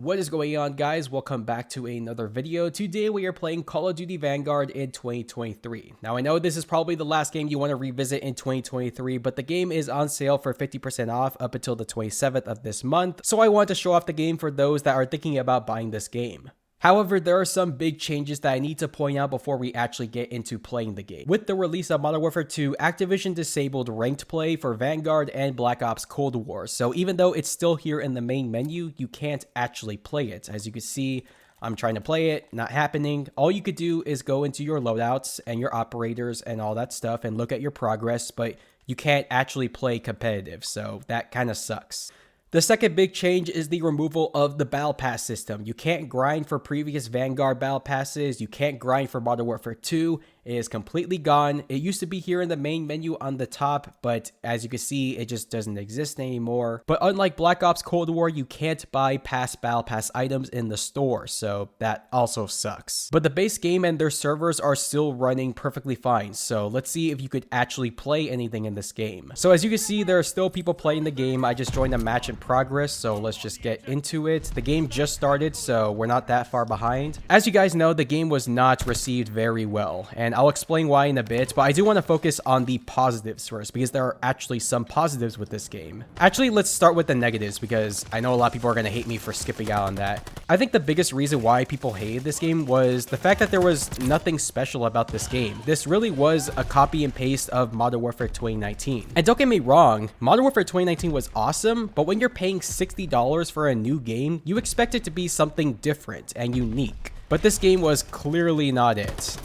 What is going on, guys? Welcome back to another video. Today we are playing Call of Duty Vanguard in 2023. Now I know this is probably the last game you want to revisit in 2023, but the game is on sale for 50% off up until the 27th of this month. So I want to show off the game for those that are thinking about buying this game. However, there are some big changes that I need to point out before we actually get into playing the game. With the release of Modern Warfare 2, Activision disabled ranked play for Vanguard and Black Ops Cold War. So even though it's still here in the main menu, you can't actually play it. As you can see, I'm trying to play it, not happening. All you could do is go into your loadouts and your operators and all that stuff and look at your progress, but you can't actually play competitive. So that kind of sucks. The second big change is the removal of the Battle Pass system. You can't grind for previous Vanguard Battle Passes. You can't grind for Modern Warfare 2. It is completely gone. It used to be here in the main menu on the top, but as you can see, it just doesn't exist anymore. But unlike Black Ops Cold War, you can't buy past Battle Pass items in the store, so that also sucks. But the base game and their servers are still running perfectly fine, so let's see if you could actually play anything in this game. So as you can see, there are still people playing the game. I just joined a match in progress, so let's just get into it. The game just started, so we're not that far behind. As you guys know, the game was not received very well, and I'll explain why in a bit, but I do want to focus on the positives first, because there are actually some positives with this game. Actually, let's start with the negatives, because I know a lot of people are going to hate me for skipping out on that. I think the biggest reason why people hated this game was the fact that there was nothing special about this game. This really was a copy and paste of Modern Warfare 2019. And don't get me wrong, Modern Warfare 2019 was awesome, but when you're paying $60 for a new game, you expect it to be something different and unique. But this game was clearly not it.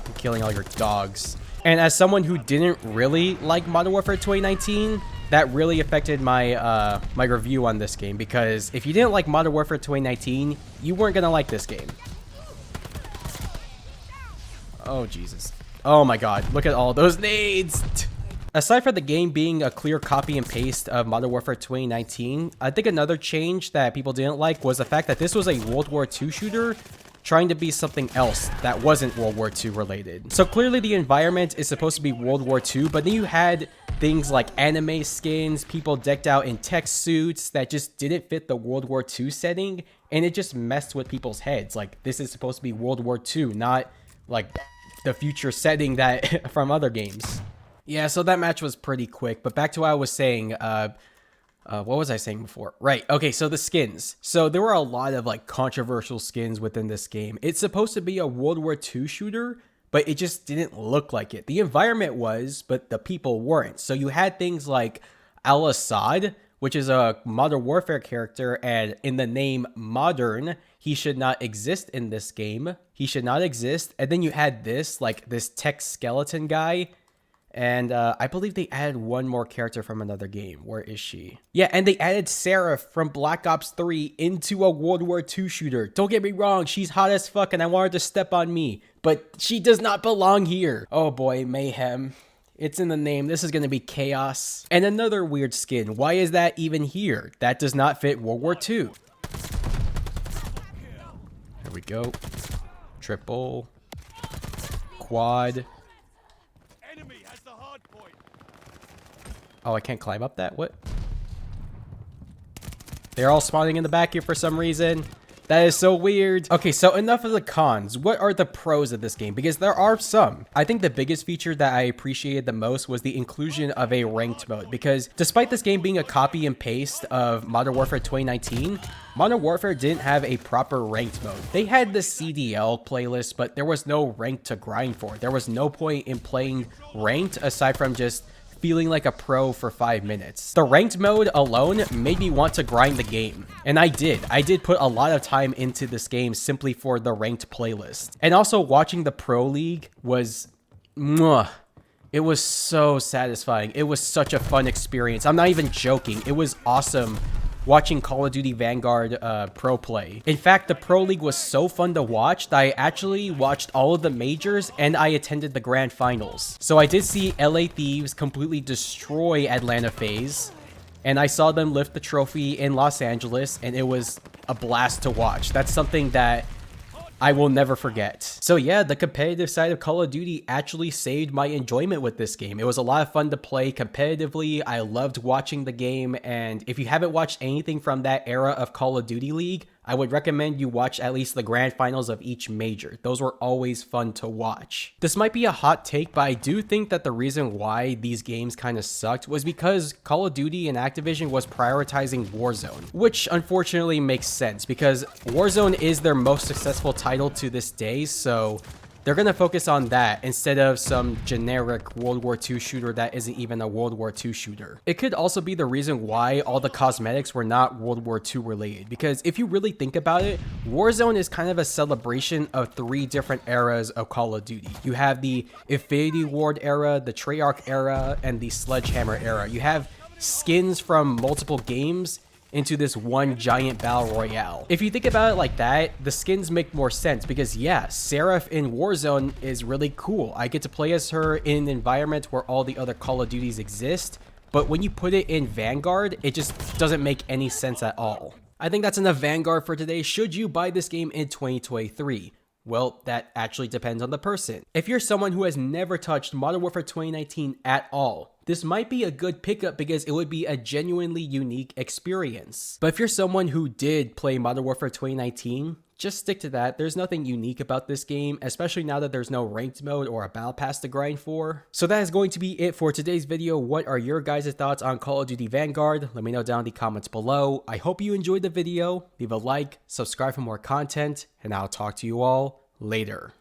I'm killing all your dogs. And as someone who didn't really like Modern Warfare 2019, that really affected my my review on this game, because if you didn't like Modern Warfare 2019, you weren't gonna like this game. Oh Jesus. Oh my god, look at all those nades. Aside from the game being a clear copy and paste of Modern Warfare 2019, I think another change that people didn't like was the fact that this was a World War II shooter trying to be something else that wasn't World War II related. So clearly the environment is supposed to be World War II, but then you had things like anime skins, people decked out in tech suits that just didn't fit the World War II setting, and it just messed with people's heads. Like, this is supposed to be World War II, not like the future setting that from other games. Yeah, so that match was pretty quick, but back to what I was saying. What was I saying before? Right, okay, so the skins. So there were a lot of like controversial skins within this game. It's supposed to be a World War II shooter, but it just didn't look like it. The environment was, but the people weren't. So you had things like Al-Assad, which is a Modern Warfare character, and in the name Modern, he should not exist in this game. He should not exist. And then you had this, like this tech skeleton guy. And I believe they added one more character from another game. Where is she? Yeah, and they added Sarah from Black Ops 3 into a World War II shooter. Don't get me wrong, she's hot as fuck and I want her to step on me, but she does not belong here. Oh boy, mayhem. It's in the name. This is going to be chaos. And another weird skin. Why is that even here? That does not fit World War II. There we go. Triple. Quad. Oh, I can't climb up that? What? They're all spawning in the back here for some reason. That is so weird. Okay, so enough of the cons. What are the pros of this game? Because there are some. I think the biggest feature that I appreciated the most was the inclusion of a ranked mode. Because despite this game being a copy and paste of Modern Warfare 2019, Modern Warfare didn't have a proper ranked mode. They had the CDL playlist, but there was no rank to grind for. There was no point in playing ranked aside from just feeling like a pro for 5 minutes. The ranked mode alone made me want to grind the game. And I did. I did put a lot of time into this game simply for the ranked playlist. And also watching the Pro League was... It was so satisfying. It was such a fun experience. I'm not even joking. It was awesome watching Call of Duty Vanguard pro play. In fact, the Pro League was so fun to watch that I actually watched all of the majors and I attended the grand finals. So I did see LA Thieves completely destroy Atlanta FaZe, and I saw them lift the trophy in Los Angeles, and it was a blast to watch. That's something that I will never forget. So yeah, the competitive side of Call of Duty actually saved my enjoyment with this game. It was a lot of fun to play competitively. I loved watching the game, and if you haven't watched anything from that era of Call of Duty League, I would recommend you watch at least the grand finals of each major. Those were always fun to watch. This might be a hot take, but I do think that the reason why these games kind of sucked was because Call of Duty and Activision was prioritizing Warzone, which unfortunately makes sense because Warzone is their most successful title to this day, so they're going to focus on that instead of some generic World War II shooter that isn't even a World War II shooter. It could also be the reason why all the cosmetics were not World War II related, because if you really think about it, Warzone is kind of a celebration of 3 different eras of Call of Duty. You have the Infinity Ward era, the Treyarch era, and the Sledgehammer era. You have skins from multiple games into this one giant battle royale. If you think about it like that, the skins make more sense because yeah, Seraph in Warzone is really cool. I get to play as her in an environment where all the other Call of Duties exist, but when you put it in Vanguard, it just doesn't make any sense at all. I think that's enough Vanguard for today. Should you buy this game in 2023? Well, that actually depends on the person. If you're someone who has never touched Modern Warfare 2019 at all, this might be a good pickup because it would be a genuinely unique experience. But if you're someone who did play Modern Warfare 2019, just stick to that. There's nothing unique about this game, especially now that there's no ranked mode or a battle pass to grind for. So that is going to be it for today's video. What are your guys' thoughts on Call of Duty Vanguard? Let me know down in the comments below. I hope you enjoyed the video. Leave a like, subscribe for more content, and I'll talk to you all later.